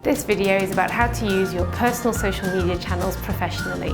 This video is about how to use your personal social media channels professionally.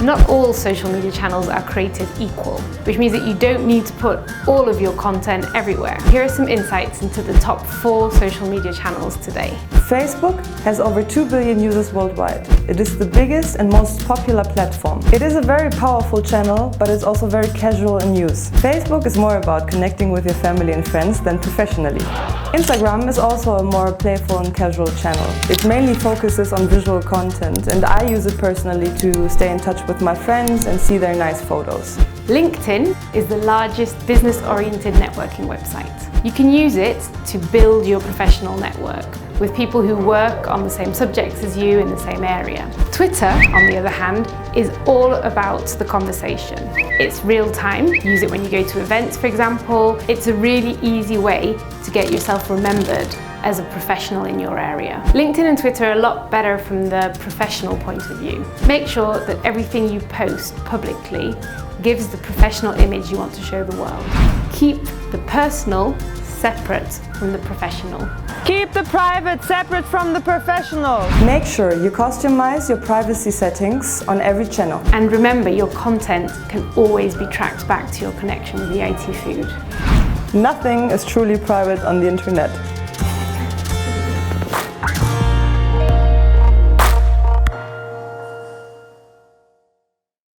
Not all social media channels are created equal, which means that you don't need to put all of your content everywhere. Here are some insights into the top 4 social media channels today. Facebook has over 2 billion users worldwide. It is the biggest and most popular platform. It is a very powerful channel, but it's also very casual in use. Facebook is more about connecting with your family and friends than professionally. Instagram is also a more playful and casual channel. It mainly focuses on visual content, and I use it personally to stay in touch with my friends and see their nice photos. LinkedIn is the largest business-oriented networking website. You can use it to build your professional network with people who work on the same subjects as you in the same area. Twitter, on the other hand, is all about the conversation. It's real time. Use it when you go to events, for example. It's a really easy way to get yourself remembered as a professional in your area. LinkedIn and Twitter are a lot better from the professional point of view. Make sure that everything you post publicly gives the professional image you want to show the world. Keep the personal separate from the professional. Keep the private separate from the professional. Make sure you customize your privacy settings on every channel. And remember, your content can always be tracked back to your connection with the IT food. Nothing is truly private on the internet.